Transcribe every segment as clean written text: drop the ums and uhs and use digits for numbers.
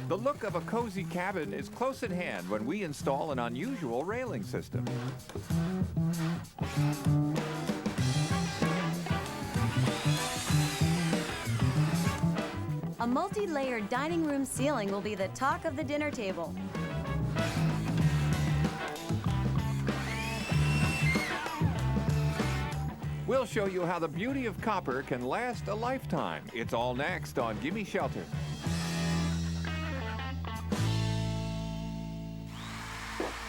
The look of a cozy cabin is close at hand when we install an unusual railing system. A multi-layered dining room ceiling will be the talk of the dinner table. We'll show you how the beauty of copper can last a lifetime. It's all next on Gimme Shelter.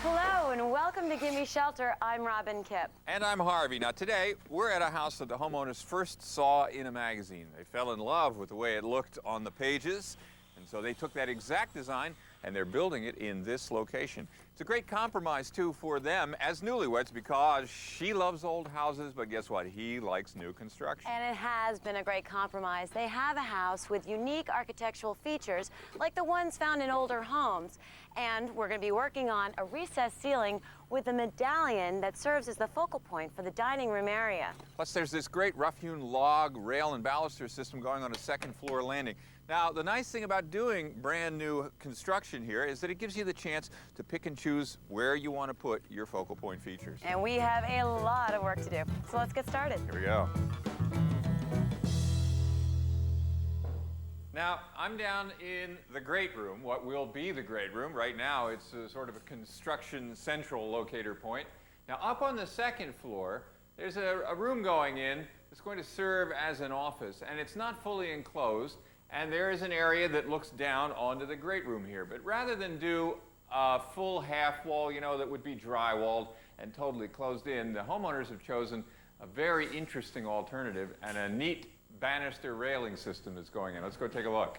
Hello and welcome to Gimme Shelter. I'm Robin Kipp. And I'm Harvey. Now today, we're at a house that the homeowners first saw in a magazine. They fell in love with the way it looked on the pages, and so they took that exact design and they're building it in this location. It's a great compromise, too, for them as newlyweds because she loves old houses, but guess what? He likes new construction. And it has been a great compromise. They have a house with unique architectural features like the ones found in older homes. And we're going to be working on a recessed ceiling with a medallion that serves as the focal point for the dining room area. Plus, there's this great rough-hewn log, rail, and baluster system going on a second-floor landing. Now, the nice thing about doing brand new construction here is that it gives you the chance to pick and choose where you want to put your focal point features. And we have a lot of work to do. So let's get started. Here we go. Now, I'm down in the great room, what will be the great room. Right now, it's sort of a construction central locator point. Now, up on the second floor, there's a room going in that's going to serve as an office, and it's not fully enclosed, and there is an area that looks down onto the great room here. But rather than do a full half wall, you know, that would be drywalled and totally closed in, the homeowners have chosen a very interesting alternative and a neat banister railing system that's going in. Let's go take a look.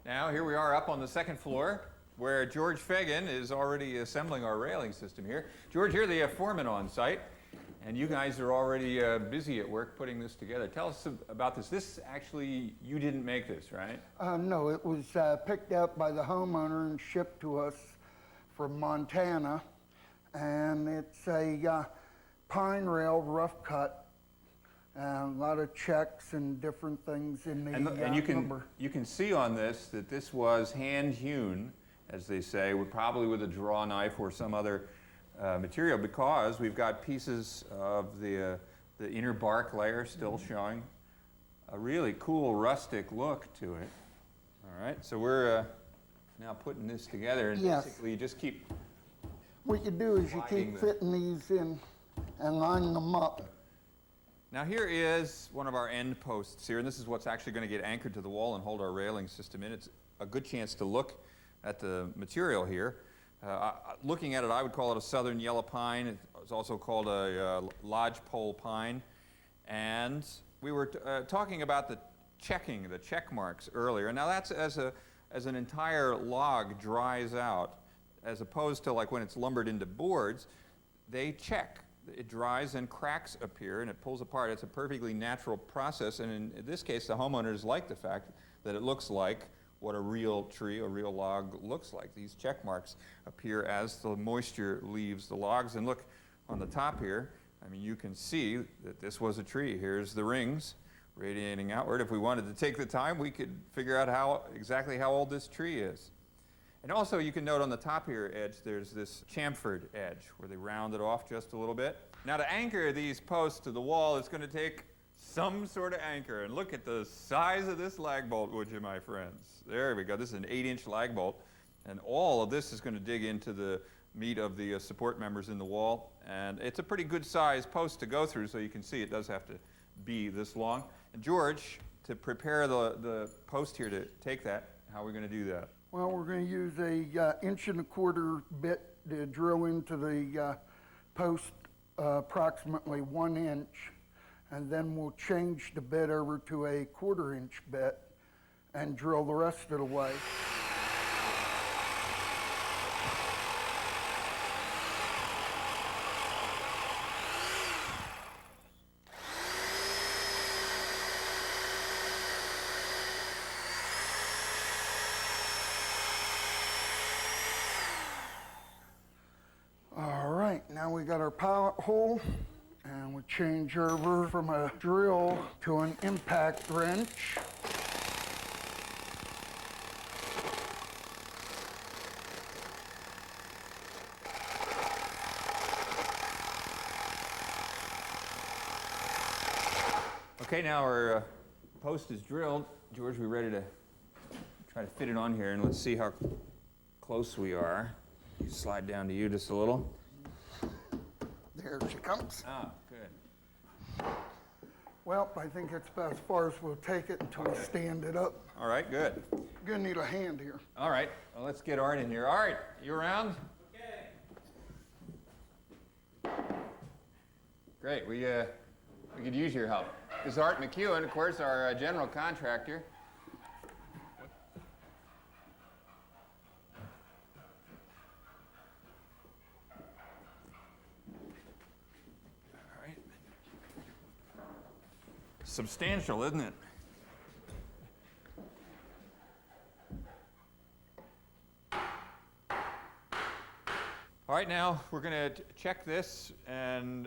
Now, here we are up on the second floor where George Fagan is already assembling our railing system here. George, you're the foreman on site, and you guys are already busy at work putting this together. Tell us about this. This actually, you didn't make this, right? No, it was picked up by the homeowner and shipped to us from Montana, and it's a pine rail rough cut, a lot of checks and different things in the and lumber. You can see on this that this was hand hewn, as they say, probably with a draw knife or some other material, because we've got pieces of the inner bark layer still showing a really cool rustic look to it. All right, so we're now putting this together, and yes. Basically you just keep. What you do is you keep fitting these in and lining them up. Now here is one of our end posts here, and this is what's actually going to get anchored to the wall and hold our railing system in. It's a good chance to look at the material here. Looking at it, I would call it a southern yellow pine. It's also called a lodgepole pine. And we were talking about the checking, the check marks earlier. Now that's as an entire log dries out, as opposed to like when it's lumbered into boards, they check. It dries and cracks appear and it pulls apart. It's a perfectly natural process, and in this case the homeowners like the fact that it looks like what a real tree, a real log looks like. These check marks appear as the moisture leaves the logs. And look on the top here, I mean, you can see that this was a tree. Here's the rings radiating outward. If we wanted to take the time, we could figure out exactly how old this tree is. And also, you can note on the top here edge, there's this chamfered edge where they round it off just a little bit. Now, to anchor these posts to the wall, it's going to take some sort of anchor. And look at the size of this lag bolt, would you, my friends? There we go. This is an 8-inch lag bolt. And all of this is going to dig into the meat of the support members in the wall. And it's a pretty good size post to go through, so you can see it does have to be this long. And George, to prepare the post here to take that, how are we going to do that? Well, we're going to use a 1.25 inch bit to drill into the post approximately 1 inch, and then we'll change the bit over to a 1/4 inch bit and drill the rest of the way. All right, now we got our pilot hole, And we change over from a drill to an impact wrench. Okay, now our post is drilled. George, we ready to try to fit it on here, and let's see how close we are. You slide down to you just a little. There she comes. Ah, good. Well, I think it's about as far as we'll take it until we stand it up. All right, good. Gonna need a hand here. All right, well, let's get Art in here. Art, you around? Okay. Great, we could use your help. This is Art McEwen, of course, our general contractor. All right. Substantial, isn't it? All right, now we're going to check this, and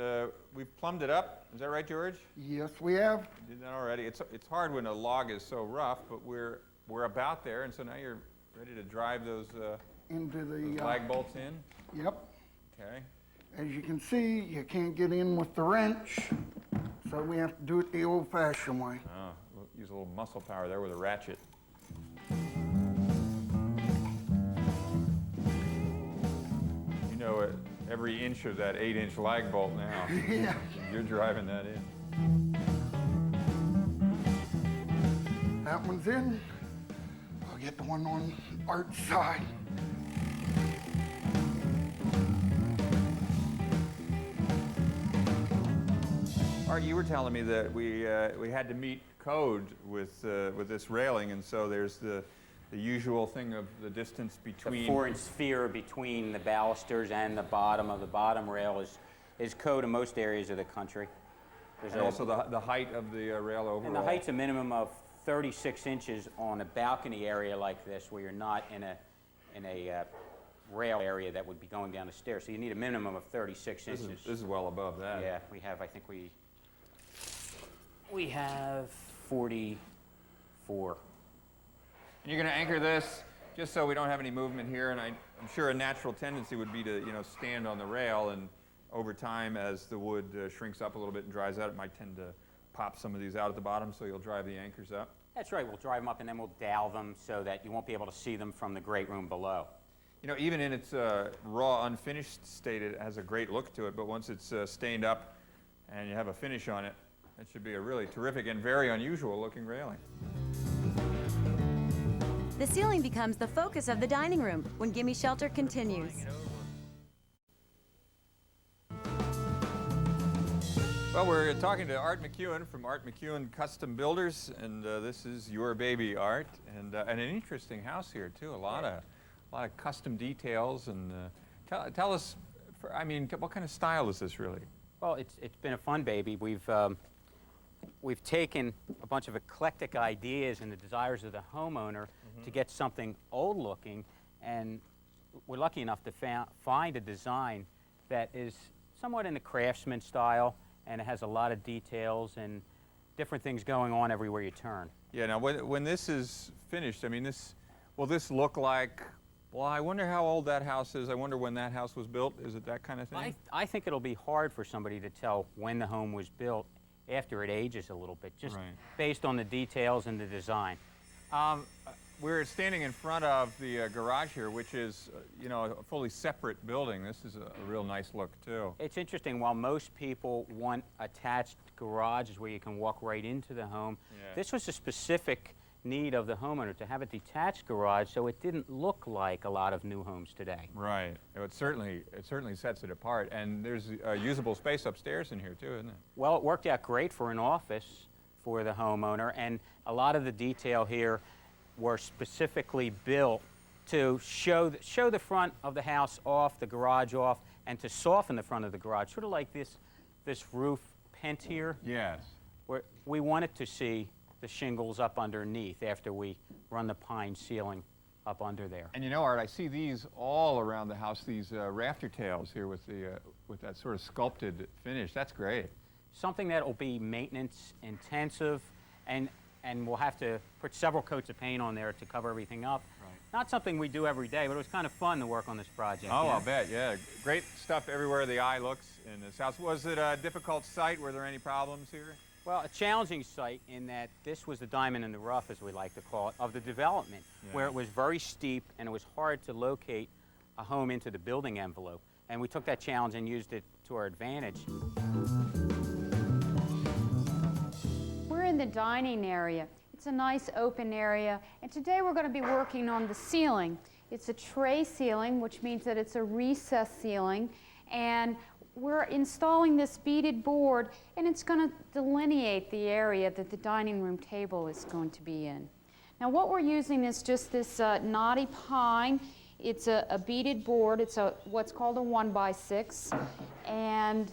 we've plumbed it up. Is that right, George? Yes, we have. We did that already. It's hard when a log is so rough, but we're about there, and so now you're ready to drive those, Into those the, lag bolts in. yep. Okay. As you can see, you can't get in with the wrench, so we have to do it the old-fashioned way. Oh, we'll use a little muscle power there with a ratchet. You know every inch of that 8-inch lag bolt now. Yeah. You're driving that in. That one's in. I'll get the one on Art's side. Art, you were telling me that we had to meet code with this railing, and so there's the usual thing of the distance between. The 4-inch sphere between the balusters and the bottom of the bottom rail is code in most areas of the country. And also the height of the rail overall. And the height's a minimum of 36 inches on a balcony area like this, where you're not in a rail area that would be going down the stairs. So you need a minimum of 36 inches. This is well above that. Yeah, we have, I think we have 44. And you're going to anchor this just so we don't have any movement here, and I'm sure a natural tendency would be to stand on the rail, and over time as the wood shrinks up a little bit and dries out, it might tend to pop some of these out at the bottom, so you'll drive the anchors up. That's right, we'll drive them up and then we'll dowel them so that you won't be able to see them from the great room below. Even in its raw, unfinished state, it has a great look to it, but once it's stained up and you have a finish on it, it should be a really terrific and very unusual looking railing. The ceiling becomes the focus of the dining room when Gimme Shelter continues. Well, we're talking to Art McEwen from Art McEwen Custom Builders, and this is your baby, Art, and an interesting house here too. A lot of custom details, and tell us, what kind of style is this really? Well, it's been a fun baby. We've taken a bunch of eclectic ideas and the desires of the homeowner to get something old-looking, and we're lucky enough to find a design that is somewhat in the craftsman style, and it has a lot of details and different things going on everywhere you turn. Yeah. Now, when this is finished, will this look like? Well, I wonder how old that house is. I wonder when that house was built. Is it that kind of thing? I think it'll be hard for somebody to tell when the home was built after it ages a little bit, just Right. based on the details and the design. We're standing in front of the garage here, which is, a fully separate building. This is a real nice look, too. It's interesting, while most people want attached garages where you can walk right into the home, Yeah. this was a specific need of the homeowner to have a detached garage so it didn't look like a lot of new homes today. Right. It certainly sets it apart. And there's usable space upstairs in here, too, isn't it? Well, it worked out great for an office for the homeowner, and a lot of the detail here were specifically built to show the front of the house off, the garage off, and to soften the front of the garage, sort of like this roof pent here, Yes. where we wanted to see the shingles up underneath after we run the pine ceiling up under there. And you know, Art, I see these all around the house, these rafter tails here with that sort of sculpted finish. That's great. Something that will be maintenance intensive, and we'll have to put several coats of paint on there to cover everything up. Right. Not something we do every day, but it was kind of fun to work on this project. Oh, you know? I'll bet, yeah. Great stuff everywhere the eye looks in this house. Was it a difficult site? Were there any problems here? Well, a challenging site in that this was the diamond in the rough, as we like to call it, of the development, where it was very steep and it was hard to locate a home into the building envelope. And we took that challenge and used it to our advantage. We're in the dining area. It's a nice open area, and today we're going to be working on the ceiling. It's a tray ceiling, which means that it's a recessed ceiling, and we're installing this beaded board, and it's going to delineate the area that the dining room table is going to be in. Now what we're using is just this knotty pine. It's a beaded board. It's what's called a 1x6, and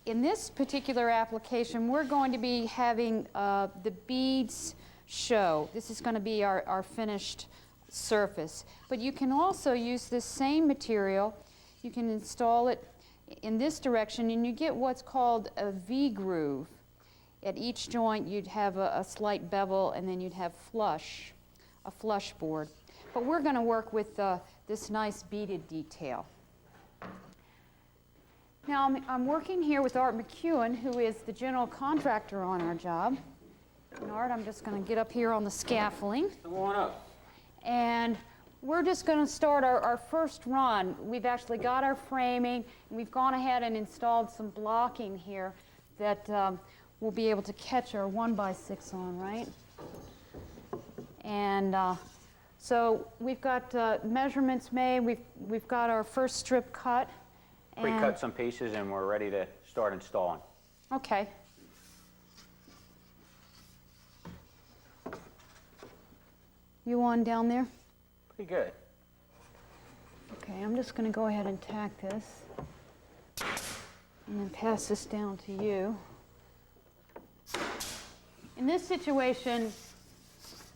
in this particular application, we're going to be having the beads show. This is going to be our finished surface. But you can also use this same material. You can install it in this direction, and you get what's called a V-groove. At each joint, you'd have a slight bevel, and then you'd have a flush board. But we're going to work with this nice beaded detail. Now, I'm working here with Art McEwen, who is the general contractor on our job. And Art, I'm just going to get up here on the scaffolding. Come on up. And we're just going to start our first run. We've actually got our framing, and we've gone ahead and installed some blocking here that we'll be able to catch our 1x6 on, right? And so we've got measurements made. We've got our first strip cut. Pre-cut some pieces, and we're ready to start installing. Okay. You on down there? Pretty good. Okay, I'm just going to go ahead and tack this and then pass this down to you. In this situation,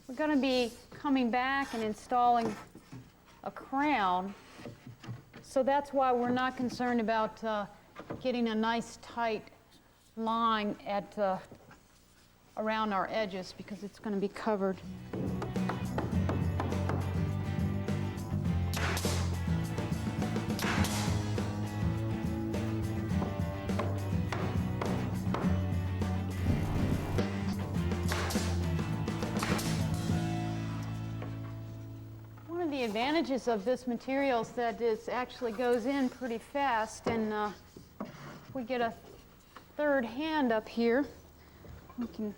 we're going to be coming back and installing a crown. So that's why we're not concerned about getting a nice tight line at around our edges, because it's going to be covered. The advantages of this material is that it actually goes in pretty fast, and we get a third hand up here. We can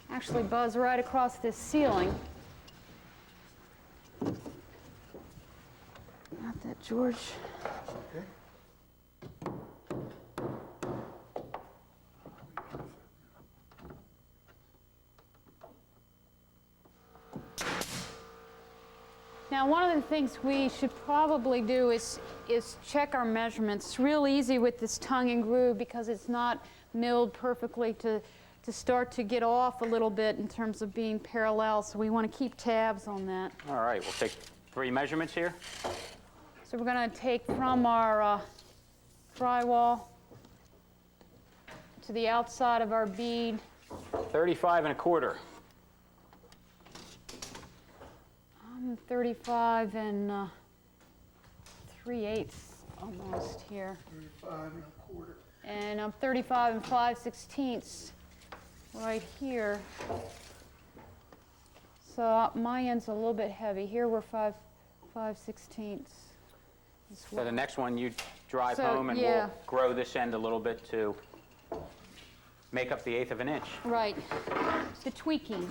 actually buzz right across this ceiling. Got that, George? Okay. Now, one of the things we should probably do is check our measurements. It's real easy with this tongue and groove because it's not milled perfectly to start to get off a little bit in terms of being parallel, so we want to keep tabs on that. All right, we'll take 3 measurements here. So we're going to take from our drywall to the outside of our bead. 35 1/4. 35 and 3/8 almost here. 35 1/4. And I'm 35 and 5/16 right here. So my end's a little bit heavy. Here we're 5/16. So the next one, you drive So, home, and yeah. we'll grow this end a little bit to make up the 1/8 of an inch. Right. The tweaking.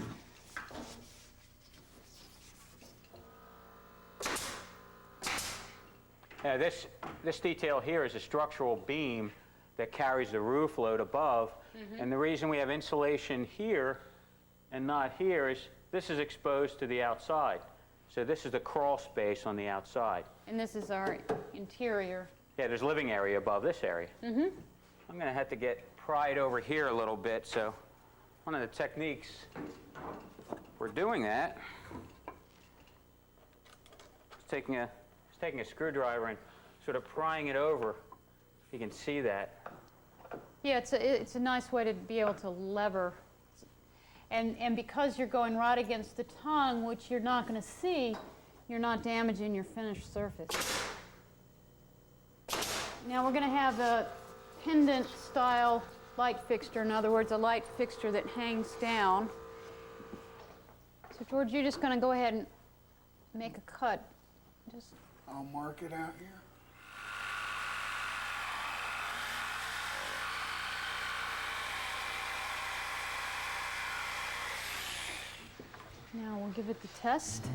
This detail here is a structural beam that carries the roof load above. And the reason we have insulation here and not here is this is exposed to the outside. So this is the crawl space on the outside. And this is our interior. Yeah, there's living area above this area. I'm going to have to get pried over here a little bit. So one of the techniques for doing that taking a screwdriver and sort of prying it over. You can see that. Yeah, it's a nice way to be able to lever. And because you're going right against the tongue, which you're not going to see, you're not damaging your finished surface. Now we're going to have a pendant style light fixture. In other words, a light fixture that hangs down. So George, you're just going to go ahead and make a cut. I'll mark it out here. Now we'll give it the test.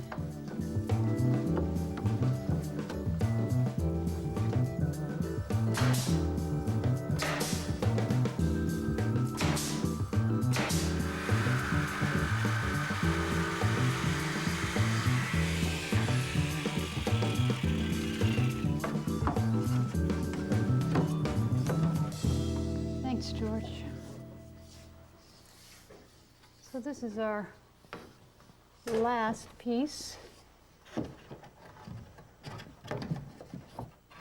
Thanks, George. So this is our last piece.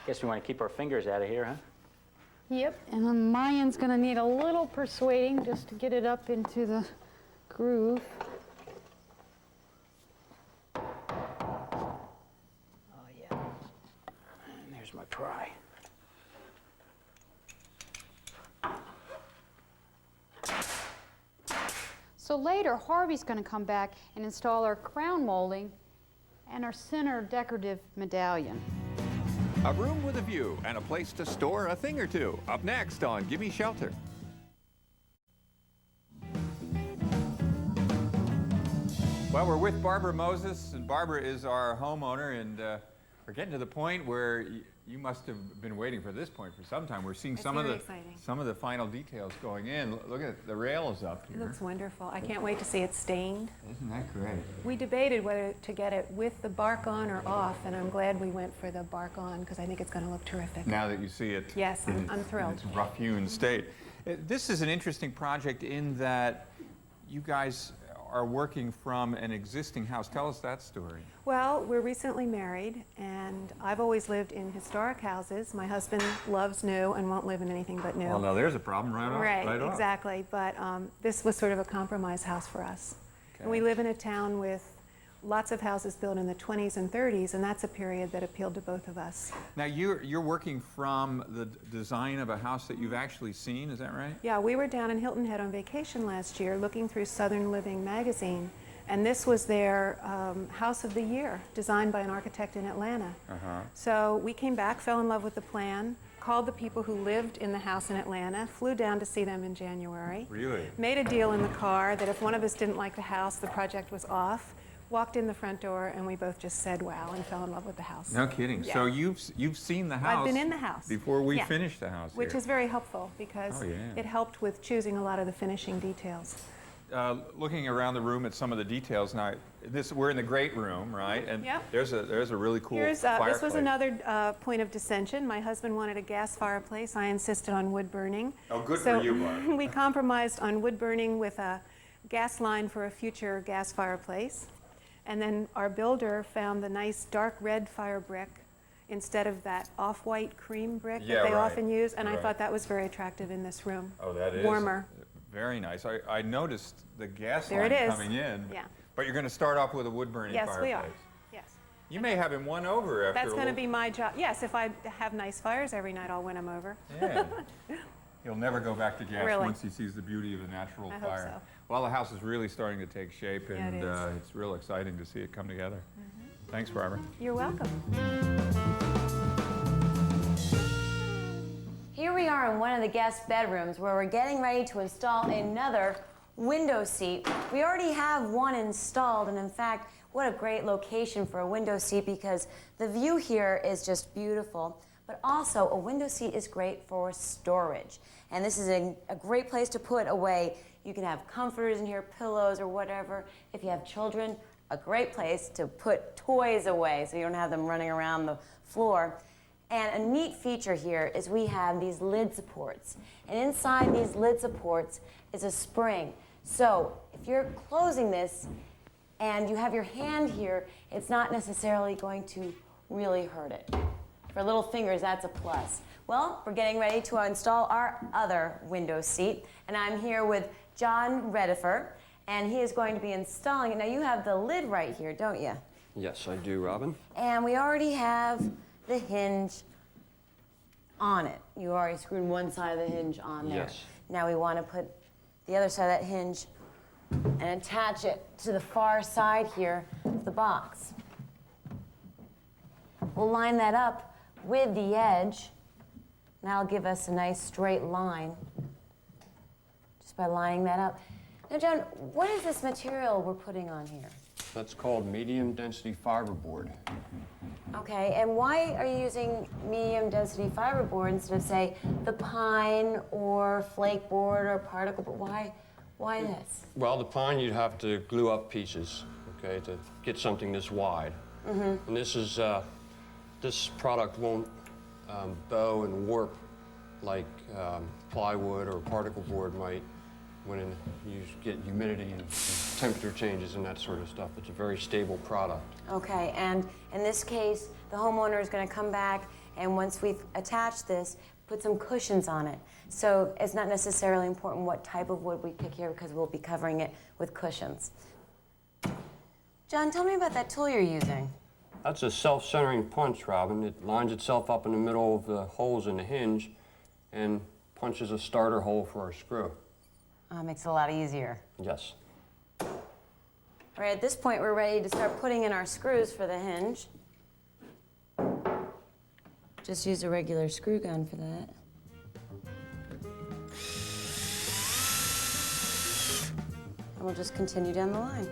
Guess we want to keep our fingers out of here, huh? Yep, and then my end's going to need a little persuading just to get it up into the groove. Oh, yeah. And there's my pry. So later, Harvey's going to come back and install our crown molding and our center decorative medallion. A room with a view and a place to store a thing or two. Up next on Gimme Shelter. Well, we're with Barbara Moses, and Barbara is our homeowner, and we're getting to the point where you must have been waiting for this point for some time. We're seeing some of the final details going in. Look at the rail is up here. It looks wonderful. I can't wait to see it stained. Isn't that great? We debated whether to get it with the bark on or off, and I'm glad we went for the bark on because I think it's going to look terrific. Now that you see it, Yes, I'm thrilled. in its rough-hewn state. This is an interesting project in that you guys are working from an existing house. Tell us that story. Well, we're recently married, and I've always lived in historic houses. My husband loves new and won't live in anything but new. Well, now there's a problem right off. Exactly. But this was sort of a compromise house for us. Okay. And we live in a town with lots of houses built in the 20s and 30s, and that's a period that appealed to both of us. Now you're working from the design of a house that you've actually seen, is that right? Yeah, we were down in Hilton Head on vacation last year looking through Southern Living magazine, and this was their House of the Year, designed by an architect in Atlanta. So we came back, fell in love with the plan, called the people who lived in the house in Atlanta, flew down to see them in January. Really? Made a deal in the car that if one of us didn't like the house, the project was off. Walked in the front door, and we both just said wow and fell in love with the house. No kidding. Yeah. So you've seen the house. I've been in the house. Before we Yeah. finished the house Which here. is very helpful because it helped with choosing a lot of the finishing details. Looking around the room at some of the details now, we're in the great room, right? And Yep. there's a really cool Here's, fireplace. this was another point of dissension. My husband wanted a gas fireplace. I insisted on wood burning. Oh, good So for you, Barb. we compromised on wood burning with a gas line for a future gas fireplace. And then our builder found the nice dark red fire brick instead of that off-white cream brick Yeah, that they right. often use. And I Right. thought that was very attractive in this room. Oh, that is warmer. Very nice. I noticed the gas There line it is. coming in. Yeah. But you're going to start off with a wood-burning Yes, fireplace. we are. Yes. You may have him won over after That's a going to little- be my job. Yes, if I have nice fires every night, I'll win him over. Yeah. He'll never go back to gas Really? once he sees the beauty of a natural I hope fire. so. Well, the house is really starting to take shape, Yeah, it and is. it's real exciting to see it come together. Thanks, Barbara. You're welcome. Here we are in one of the guest bedrooms where we're getting ready to install another window seat. We already have one installed, and in fact, what a great location for a window seat because the view here is just beautiful. But also, a window seat is great for storage. And this is a great place to put away. You can have comforters in here, pillows or whatever. If you have children, a great place to put toys away so you don't have them running around the floor. And a neat feature here is we have these lid supports. And inside these lid supports is a spring. So if you're closing this and you have your hand here, it's not necessarily going to really hurt it. For little fingers, that's a plus. Well, we're getting ready to install our other window seat, and I'm here with John Redifer, and he is going to be installing it. Now, you have the lid right here, don't you? Yes, I do, Robin. And we already have the hinge on it. You already screwed one side of the hinge on there. Yes. Now we want to put the other side of that hinge and attach it to the far side here of the box. We'll line that up with the edge, and that'll give us a nice straight line just by lining that up. Now, John, what is this material we're putting on here? That's called medium density fiberboard. Okay, and why are you using medium density fiberboard instead of, say, the pine or flake board or particle board? Why this? Well, the pine you'd have to glue up pieces, okay, to get something this wide. And this is this product won't bow and warp like plywood or particle board might when you get humidity and temperature changes and that sort of stuff. It's a very stable product. Okay, and in this case, the homeowner is going to come back, and once we've attached this, put some cushions on it. So it's not necessarily important what type of wood we pick here because we'll be covering it with cushions. John, tell me about that tool you're using. That's a self-centering punch, Robin. It lines itself up in the middle of the holes in the hinge and punches a starter hole for our screw. Makes it a lot easier. Yes. All right, at this point, we're ready to start putting in our screws for the hinge. Just use a regular screw gun for that. And we'll just continue down the line.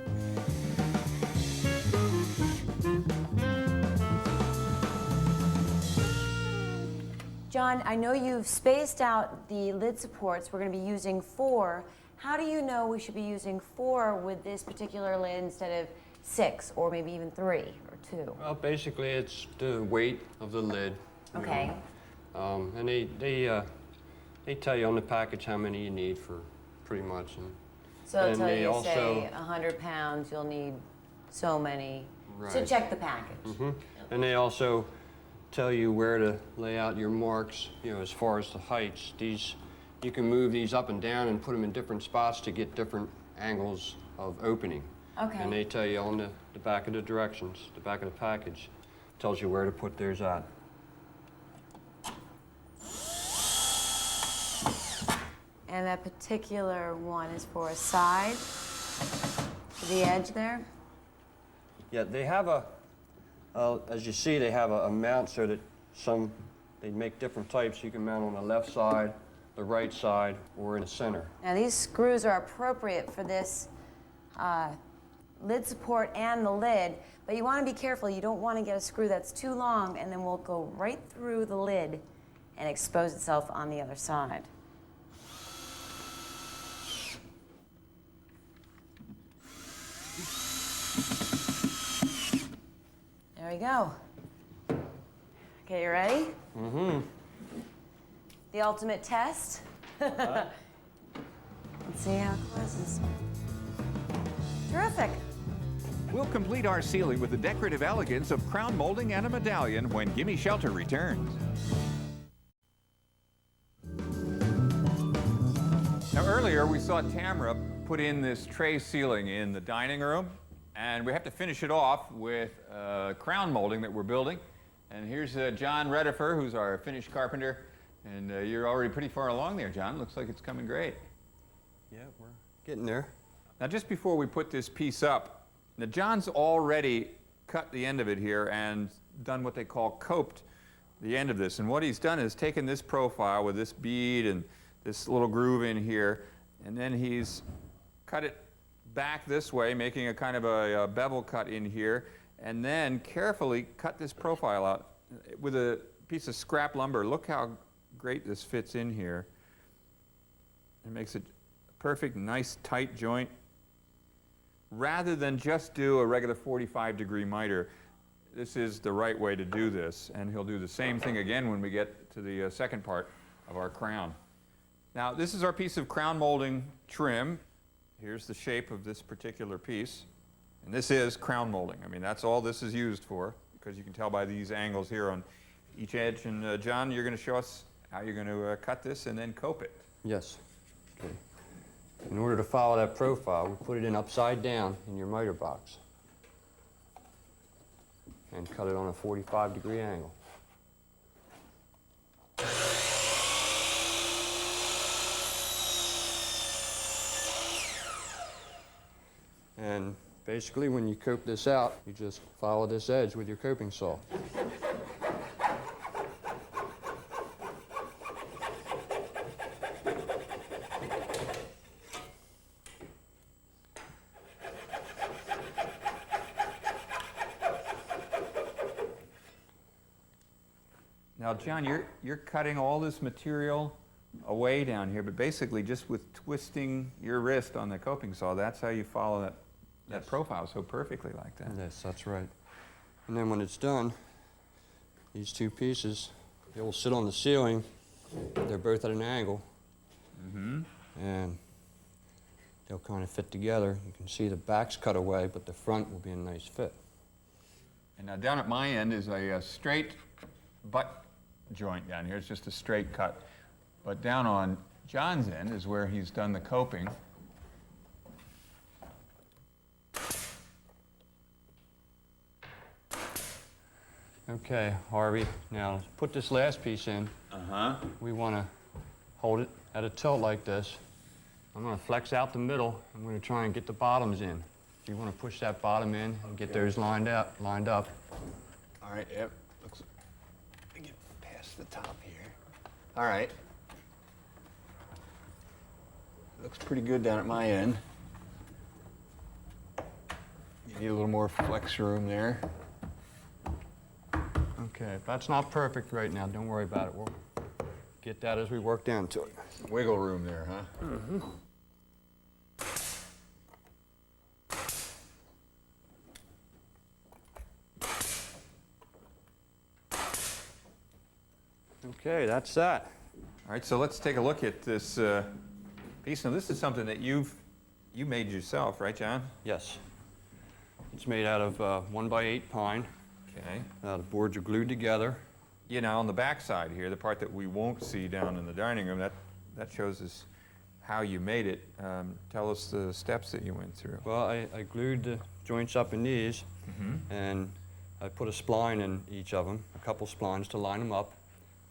John, I know you've spaced out the lid supports. We're going to be using 4. How do you know we should be using 4 with this particular lid instead of 6 or maybe even 3 or 2? Well, basically, it's the weight of the lid. Okay. And they tell you on the package how many you need for pretty much. So they'll and tell they you, also- say, 100 pounds, you'll need so many. So Right. check the package. And they also tell you where to lay out your marks, you know, as far as the heights. These, you can move these up and down and put them in different spots to get different angles of opening. Okay. And they tell you on the back of the directions, the back of the package, tells you where to put theirs at. And that particular one is for a side, to the edge there. Yeah, they have a, as you see, they have a mount so that they make different types. You can mount on the left side, the right side, or in the center. Now these screws are appropriate for this lid support and the lid, but you want to be careful. You don't want to get a screw that's too long and then will go right through the lid and expose itself on the other side. There we go. Okay, you ready? The ultimate test. Let's see how it closes. Terrific. We'll complete our ceiling with the decorative elegance of crown molding and a medallion when Gimme Shelter returns. Now earlier we saw Tamara put in this tray ceiling in the dining room, and we have to finish it off with crown molding that we're building. And here's John Redifer, who's our finished carpenter, and you're already pretty far along there, John. Looks like it's coming great. Yeah, we're getting there. Now just before we put this piece up, now John's already cut the end of it here and done what they call coped the end of this. And what he's done is taken this profile with this bead and this little groove in here, and then he's cut it back this way, making a kind of a bevel cut in here, and then carefully cut this profile out with a piece of scrap lumber. Look how great this fits in here. It makes it a perfect, nice, tight joint. Rather than just do a regular 45-degree miter, this is the right way to do this, and he'll do the same thing again when we get to the second part of our crown. Now, this is our piece of crown molding trim. Here's the shape of this particular piece. And this is crown molding. I mean, that's all this is used for, because you can tell by these angles here on each edge. And John, you're going to show us how you're going to cut this and then cope it. Yes. Okay. In order to follow that profile, we put it in upside down in your miter box and cut it on a 45-degree angle. And basically, when you cope this out, you just follow this edge with your coping saw. Now, John, you're cutting all this material away down here, but basically just with twisting your wrist on the coping saw, that's how you follow that profile so perfectly like that. Yes, that's right. And then when it's done, these two pieces, they will sit on the ceiling. They're both at an angle. And they'll kind of fit together. You can see the back's cut away, but the front will be a nice fit. And now down at my end is a straight butt joint down here. It's just a straight cut. But down on John's end is where he's done the coping. Okay, Harvey, now put this last piece in. We want to hold it at a tilt like this. I'm going to flex out the middle. I'm going to try and get the bottoms in. You want to push that bottom in and get those lined up. All right, yep. Looks, get past the top here. All right. Looks pretty good down at my end. You need a little more flex room there. Okay, if that's not perfect right now, don't worry about it. We'll get that as we work down to it. Wiggle room there, huh? Okay, that's that. All right, so let's take a look at this piece. Now, this is something that you made yourself, right, John? Yes. It's made out of 1x8 pine. Okay. The boards are glued together. You know, on the back side here, the part that we won't see down in the dining room, that shows us how you made it. Tell us the steps that you went through. Well, I glued the joints up in these, and I put a spline in each of them, a couple splines to line them up,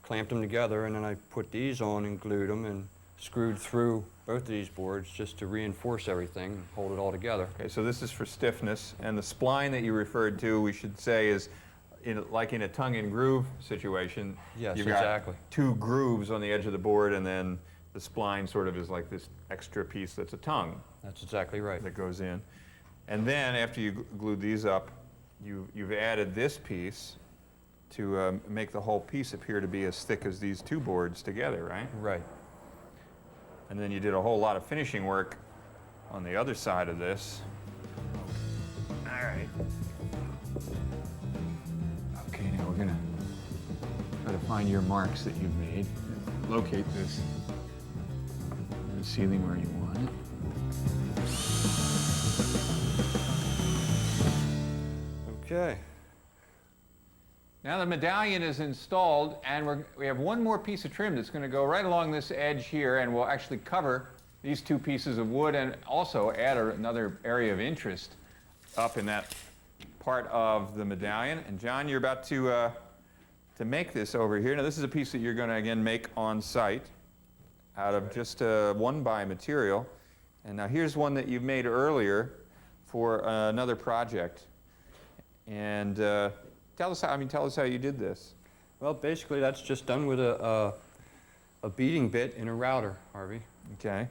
clamped them together, and then I put these on and glued them and screwed through both of these boards just to reinforce everything and hold it all together. Okay, so this is for stiffness, and the spline that you referred to, we should say, is like in a tongue and groove situation. Yes, you've got exactly. two grooves on the edge of the board, and then the spline sort of is like this extra piece that's a tongue That's exactly right. that goes in. And then after you glued these up, you've added this piece to make the whole piece appear to be as thick as these two boards together, right? Right. And then you did a whole lot of finishing work on the other side of this. All right. Okay, now we're gonna try to find your marks that you've made. Locate this in the ceiling where you want it. Okay. Now the medallion is installed, and we have one more piece of trim that's going to go right along this edge here, and we'll actually cover these two pieces of wood and also add another area of interest up in that part of the medallion. And John, you're about to make this over here. Now this is a piece that you're going to again make on site out of just 1x material. And now here's one that you've made earlier for another project. And tell us how you did this. Well, basically that's just done with a beading bit in a router, Harvey. Okay.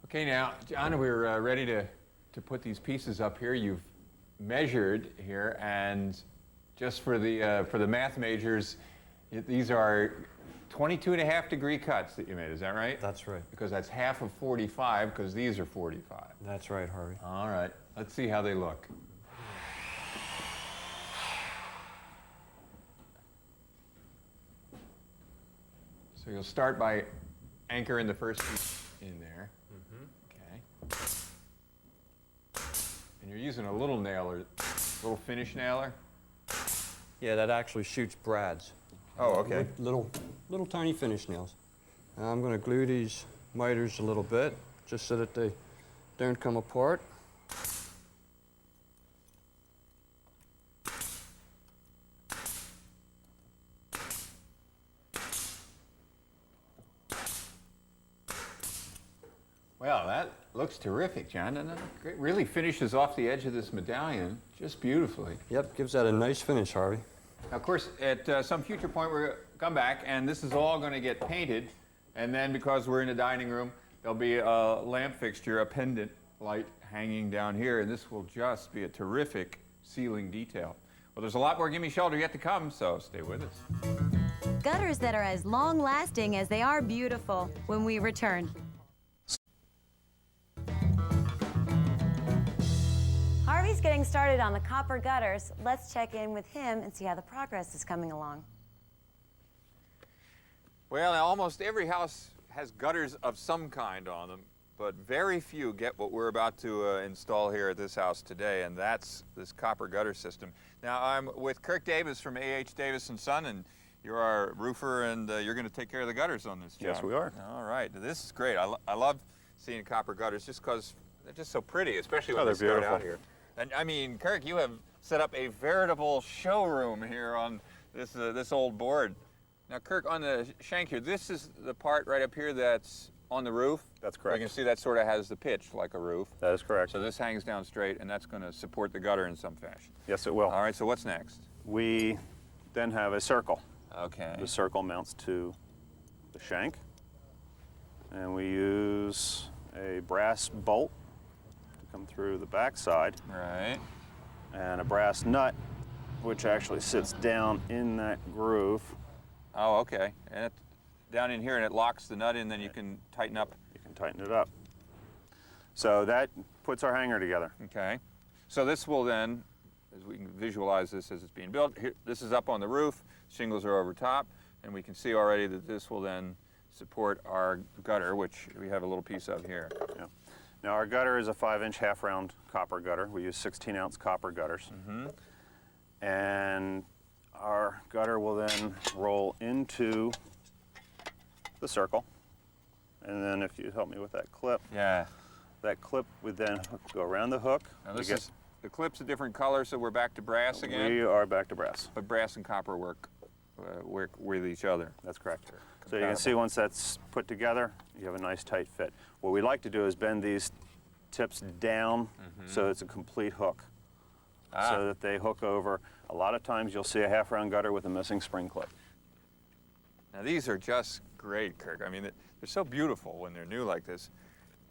Okay, now, John, we're ready to put these pieces up here. You've measured here, and just for the math majors, these are 22.5-degree cuts that you made, is that right? That's right. Because that's half of 45, because these are 45. That's right, Harvey. All right, let's see how they look. So you'll start by anchoring the first piece in there. Okay. And you're using a little nailer, little finish nailer? Yeah, that actually shoots brads. Oh, okay. Little tiny finish nails. Now I'm going to glue these miters a little bit, just so that they don't come apart. Well, that looks terrific, John. And it really finishes off the edge of this medallion just beautifully. Yep, gives that a nice finish, Harvey. Of course, at some future point, we're going to come back, and this is all going to get painted. And then, because we're in the dining room, there'll be a lamp fixture, a pendant light hanging down here, and this will just be a terrific ceiling detail. Well, there's a lot more Gimme Shelter yet to come, so stay with us. Gutters that are as long-lasting as they are beautiful when we return. Harvey's getting started on the copper gutters. Let's check in with him and see how the progress is coming along. Well, now, almost every house has gutters of some kind on them, but very few get what we're about to install here at this house today, and that's this copper gutter system. Now, I'm with Kirk Davis from A.H. Davis & Son, and you're our roofer, and you're going to take care of the gutters on this job. Yes, we are. All right. This is great. I love seeing copper gutters just because they're just so pretty, especially when they're they start beautiful. out here. And I mean, Kirk, you have set up a veritable showroom here on this old board. Now, Kirk, on the shank here, this is the part right up here that's on the roof. That's correct. You can see that sort of has the pitch like a roof. That is correct. So this hangs down straight, and that's going to support the gutter in some fashion. Yes, it will. All right, so what's next? We then have a circle. Okay. The circle mounts to the shank, and we use a brass bolt to come through the back side, Right. and a brass nut, which actually sits down in that groove. Oh, okay. And it's down in here, and it locks the nut in, then you can tighten up. You can tighten it up. So that puts our hanger together. Okay. So this will then, as we can visualize this as it's being built, here, this is up on the roof, shingles are over top, and we can see already that this will then support our gutter, which we have a little piece of here. Yeah. Now our gutter is a 5-inch half-round copper gutter. We use 16-ounce copper gutters. And our gutter will then roll into the circle. And then if you help me with that clip, Yeah. that clip would then go around the hook. Now We this get- is, the clip's a different color, so we're back to brass again. We are back to brass. But brass and copper work with each other. That's correct. So you can see once that's put together, you have a nice tight fit. What we like to do is bend these tips down so it's a complete hook, so that they hook over. A lot of times you'll see a half-round gutter with a missing spring clip. Now these are just great, Kirk. I mean, they're so beautiful when they're new like this.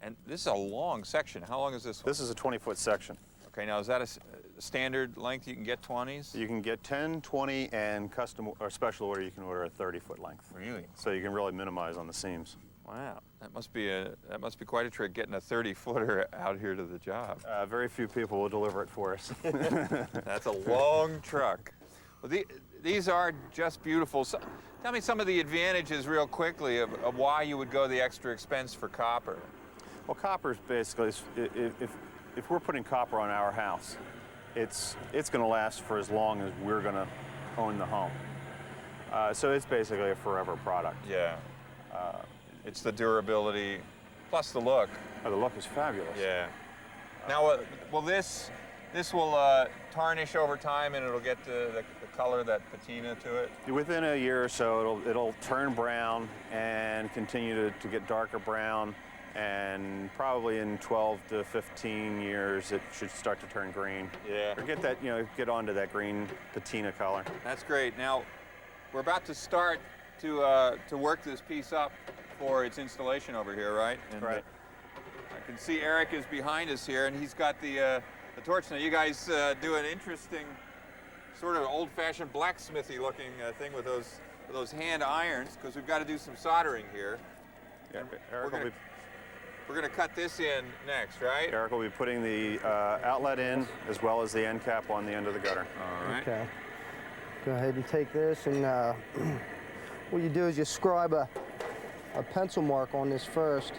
And this is a long section. How long is this one? This is a 20-foot section. Okay, now is that a standard length? You can get 20s? You can get 10, 20, and custom or special order, you can order a 30-foot length. Really? So you can really minimize on the seams. Wow, that must be quite a trick getting a 30-footer out here to the job. Very few people will deliver it for us. That's a long truck. Well, these are just beautiful. So, tell me some of the advantages real quickly of why you would go the extra expense for copper. Well, copper's basically, if we're putting copper on our house, it's going to last for as long as we're going to own the home. So it's basically a forever product. Yeah. It's the durability, plus the look. Oh, the look is fabulous. Yeah. Now, will this will tarnish over time, and it'll get the color, that patina to it? Within a year or so, it'll turn brown and continue to get darker brown, and probably in 12 to 15 years, it should start to turn green. Yeah. Or get onto that green patina color. That's great. Now, we're about to start to work this piece up for its installation over here, right? And, Right. I can see Eric is behind us here, and he's got the torch. Now, you guys do an interesting, sort of old-fashioned blacksmithy-looking thing with those those hand irons because we've got to do some soldering here. Yeah, We're going to cut this in next, right? Eric will be putting the outlet in as well as the end cap on the end of the gutter. All right. Okay. Go ahead and take this, and what you do is you scribe a pencil mark on this first.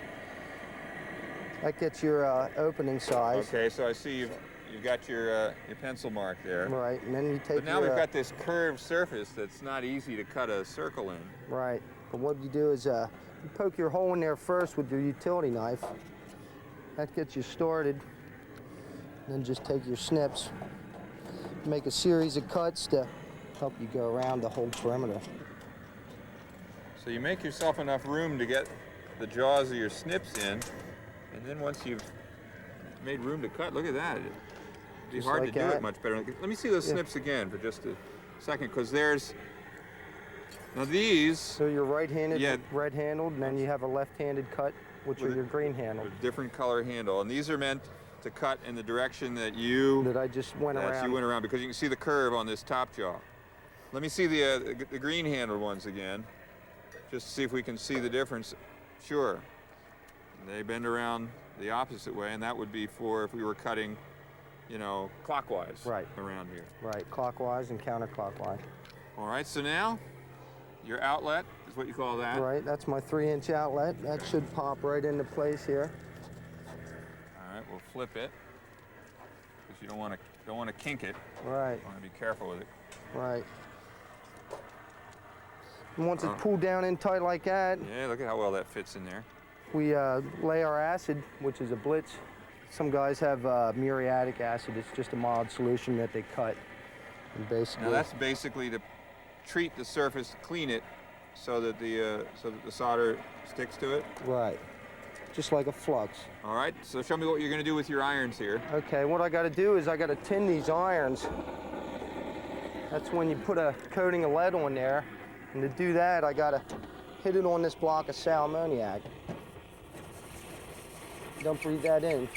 That gets your opening size. Okay, so I see you've got your pencil mark there. Right, and then you take But now your, we've got this curved surface that's not easy to cut a circle in. Right, but what you do is you poke your hole in there first with your utility knife. That gets you started. Then just take your snips, make a series of cuts to help you go around the whole perimeter. So you make yourself enough room to get the jaws of your snips in, and then once you've made room to cut, look at that. It'd be Just hard like to do that. it much better. Let me see those snips again for just a second, because now these, So you're right-handed, Yeah. red-handled, and then you have a left-handed cut, which are your green-handled. with different color handle, and these are meant to cut in the direction that you That I just went around. you went around, because you can see the curve on this top jaw. Let me see the green handled ones again, just to see if we can see the difference. Sure. They bend around the opposite way, and that would be for if we were cutting, you know, clockwise Right. around here. Right, clockwise and counterclockwise. All right, so now your outlet is what you call that. Right, that's my 3-inch outlet. That should pop right into place here. All right, we'll flip it, because you don't want to kink it. Right, You want to be careful with it. right. And once it's pulled down in tight like that, Yeah, look at how well that fits in there. we lay our acid, which is a blitz. Some guys have muriatic acid. It's just a mild solution that they cut. And basically, Now that's basically to treat the surface, clean it, so that the solder sticks to it. right, just like a flux. All right, so show me what you're going to do with your irons here. Okay, what I got to do is I got to tin these irons. That's when you put a coating of lead on there. And to do that, I got to hit it on this block of sal ammoniac. Don't breathe that in.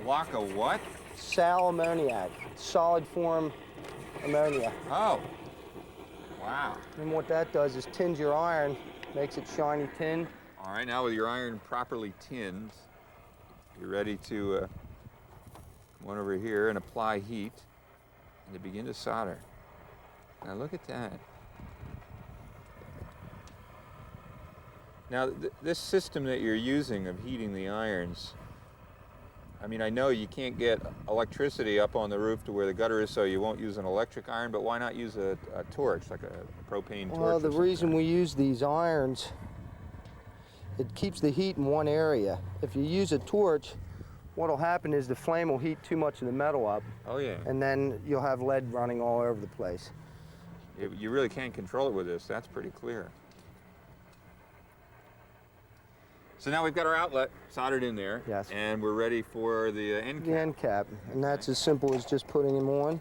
Block of what? Sal ammoniac, solid form ammonia. Oh, wow. And what that does is tins your iron, makes it shiny tin. All right, now with your iron properly tinned, you're ready to come on over here and apply heat and to begin to solder. Now look at that. Now this system that you're using of heating the irons, I mean, I know you can't get electricity up on the roof to where the gutter is, so you won't use an electric iron, but why not use a torch, like a propane torch? Well, or the something? reason we use these irons, it keeps the heat in one area. If you use a torch, what'll happen is the flame will heat too much of the metal up, Oh yeah. and then you'll have lead running all over the place. You really can't control it with this. That's pretty clear. So now we've got our outlet soldered in there. Yes. And we're ready for the end The cap. end cap, and that's as simple as just putting them on.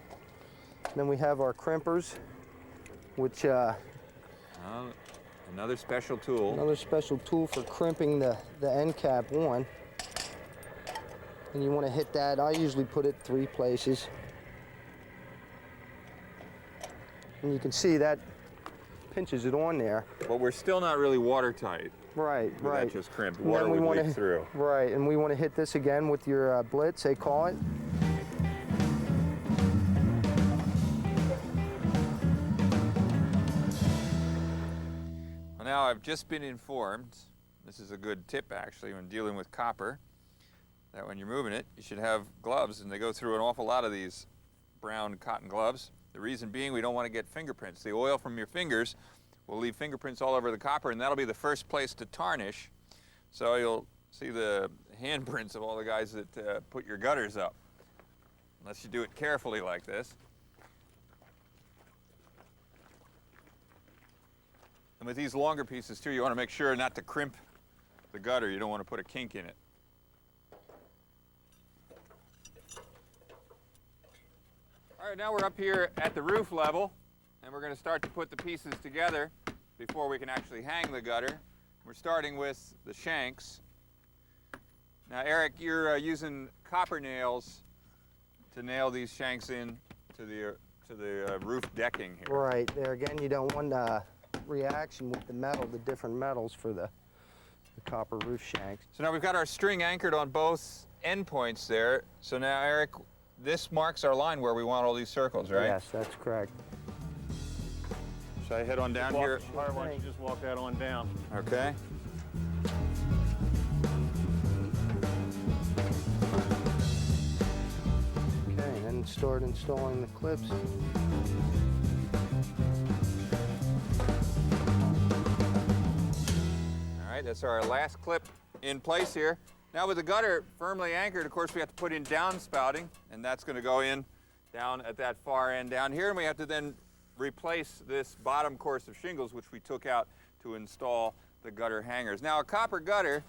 Then we have our crimpers, which Another special tool. another special tool for crimping the end cap on. And you want to hit that. I usually put it 3 places. And you can see that pinches it on there. But we're still not really watertight. Right, With right. That just crimped. And Water then we would wanna- leak through. Right, and we want to hit this again with your blitz, they call it. Well, now I've just been informed, this is a good tip actually when dealing with copper, that when you're moving it, you should have gloves, and they go through an awful lot of these brown cotton gloves. The reason being we don't want to get fingerprints. The oil from your fingers will leave fingerprints all over the copper, and that'll be the first place to tarnish. So you'll see the handprints of all the guys that put your gutters up, unless you do it carefully like this. And with these longer pieces too, you want to make sure not to crimp the gutter. You don't want to put a kink in it. All right, now we're up here at the roof level, and we're going to start to put the pieces together before we can actually hang the gutter. We're starting with the shanks. Now, Eric, you're using copper nails to nail these shanks in to to the roof decking here. Right, there again, you don't want reaction with the metal, the different metals for the copper roof shanks. So now we've got our string anchored on both endpoints there. So now, Eric, this marks our line where we want all these circles, right? Yes, that's correct. Should I head on down here? Why don't you just walk that on down? Okay. Okay, and then start installing the clips. All right, that's our last clip in place here. Now with the gutter firmly anchored, of course, we have to put in downspouting, and that's going to go in down at that far end down here, and we have to then replace this bottom course of shingles, which we took out to install the gutter hangers. Now, a copper gutter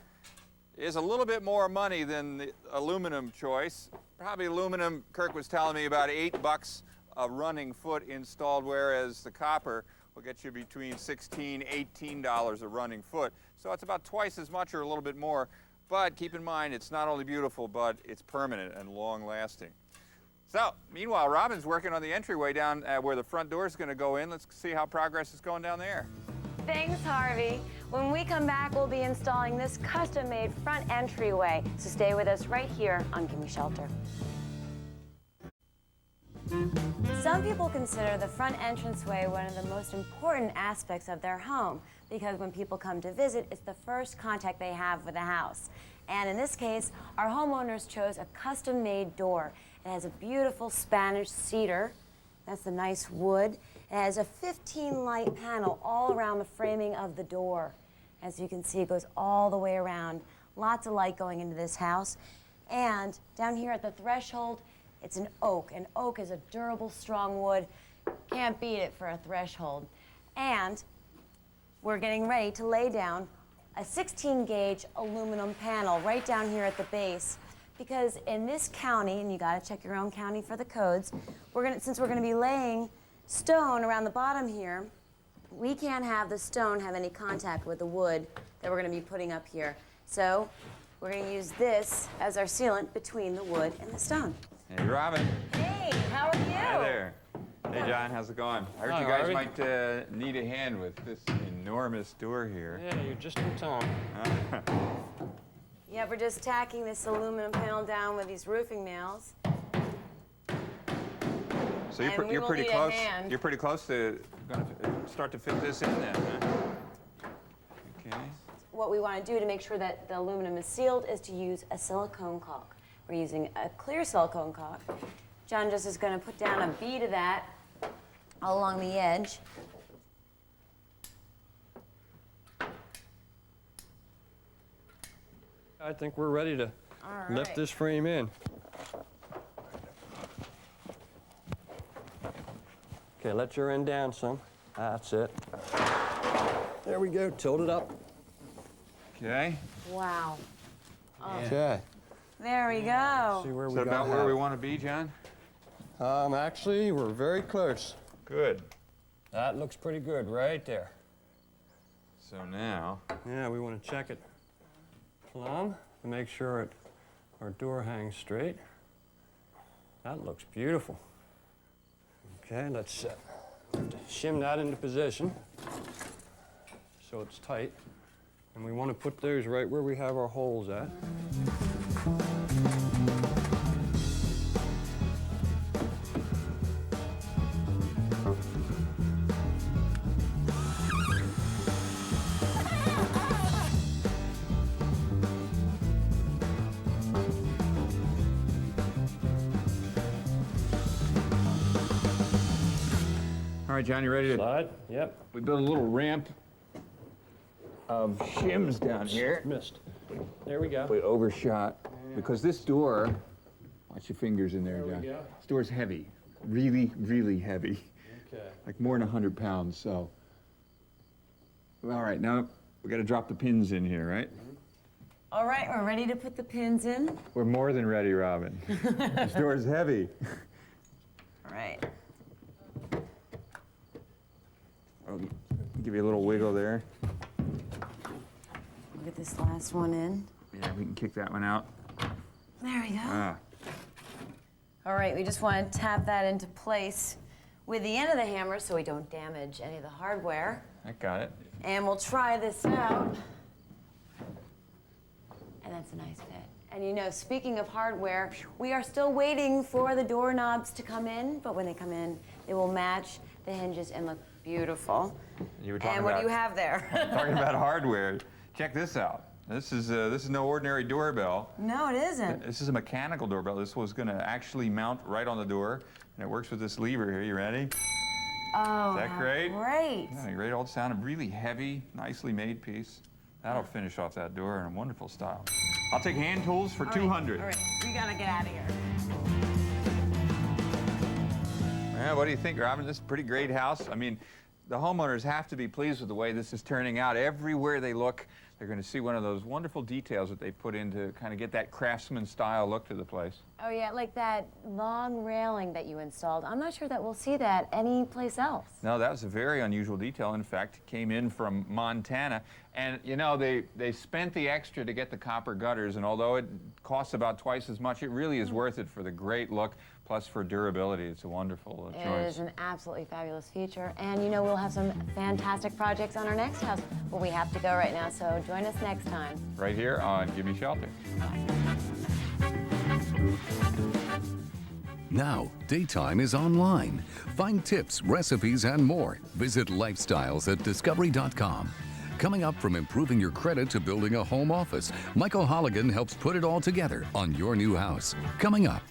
is a little bit more money than the aluminum choice. Probably aluminum, Kirk was telling me, about $8 a running foot installed, whereas the copper will get you between $16, $18 a running foot. So it's about twice as much or a little bit more. But keep in mind, it's not only beautiful, but it's permanent and long-lasting. So, meanwhile, Robin's working on the entryway down where the front door is going to go in. Let's see how progress is going down there. Thanks, Harvey. When we come back, we'll be installing this custom-made front entryway. So stay with us right here on Gimme Shelter. Some people consider the front entranceway one of the most important aspects of their home because when people come to visit, it's the first contact they have with the house. And in this case, our homeowners chose a custom-made door. It has a beautiful Spanish cedar. That's the nice wood. It has a 15-light panel all around the framing of the door. As you can see, it goes all the way around. Lots of light going into this house. And down here at the threshold, it's an oak. An oak is a durable, strong wood. Can't beat it for a threshold. And we're getting ready to lay down a 16-gauge aluminum panel right down here at the base. Because in this county, and you gotta check your own county for the codes, since we're gonna be laying stone around the bottom here, we can't have the stone have any contact with the wood that we're gonna be putting up here. So we're gonna use this as our sealant between the wood and the stone. Hey, Robin. Hey, how are you? Hi there. Hey, John, how's it going? I heard Hi, you guys Harvey. might need a hand with this enormous door here. Yeah, you're just in time. Yeah, we're just tacking this aluminum panel down with these roofing nails. So And we you're will pretty need a close. hand. You're pretty close to going to start to fit this in then, huh? Okay. What we want to do to make sure that the aluminum is sealed is to use a silicone caulk. We're using a clear silicone caulk. John just is going to put down a bead of that all along the edge. I think we're ready to All lift right. this frame in. Okay, let your end down some. That's it. There we go, tilt it up. Okay. Wow. Okay. There we go. See where Is we that got about where we want to be, John? Actually, we're very close. Good. That looks pretty good right there. So now, Yeah, we want to check it plumb to make sure our door hangs straight. That looks beautiful. Okay, let's shim that into position so it's tight. And we want to put those right where we have our holes at. all right, John, you ready to? Slide, yep, We built a little ramp of shims down here. missed. There we go. We overshot because this door. Watch your fingers in there, There we John. go. This door's heavy, really, really heavy, Okay. like more than 100 pounds. So, all right, now we got to drop the pins in here, right? All right, we're ready to put the pins in. We're more than ready, Robin. This door's heavy. All right. I'll give you a little wiggle there. We'll get this last one in. Yeah, we can kick that one out. There we go. Ah, All right, we just want to tap that into place with the end of the hammer so we don't damage any of the hardware. I got it. And we'll try this out. And that's a nice fit. And you know, speaking of hardware, we are still waiting for the doorknobs to come in, but when they come in, they will match the hinges and look beautiful. You were talking And what about, do you have there? talking about hardware. Check this out. This is no ordinary doorbell. No, it isn't. This is a mechanical doorbell. This was going to actually mount right on the door, and it works with this lever here. You ready? Oh, Is that how great? great. Yeah, a great old sound. A really heavy, nicely made piece. That'll finish off that door in a wonderful style. I'll take hand tools for 200. All right, we gotta get out of here. Yeah, what do you think, Robin? This is a pretty great house. I mean, the homeowners have to be pleased with the way this is turning out. Everywhere they look, they're going to see one of those wonderful details that they put in to kind of get that craftsman style look to the place. Oh yeah, like that long railing that you installed. I'm not sure that we'll see that anyplace else. No, that was a very unusual detail. In fact, it came in from Montana. And, you know, they spent the extra to get the copper gutters, and although it costs about twice as much, it really is worth it for the great look, plus for durability. It's a wonderful choice. It is an absolutely fabulous feature. And you know, we'll have some fantastic projects on our next house. But we have to go right now, so join us next time. Right here on Gimme Shelter. Now, Daytime is online. Find tips, recipes, and more. Visit lifestyles at discovery.com. Coming up, from improving your credit to building a home office, Michael Holligan helps put it all together on your new house. Coming up.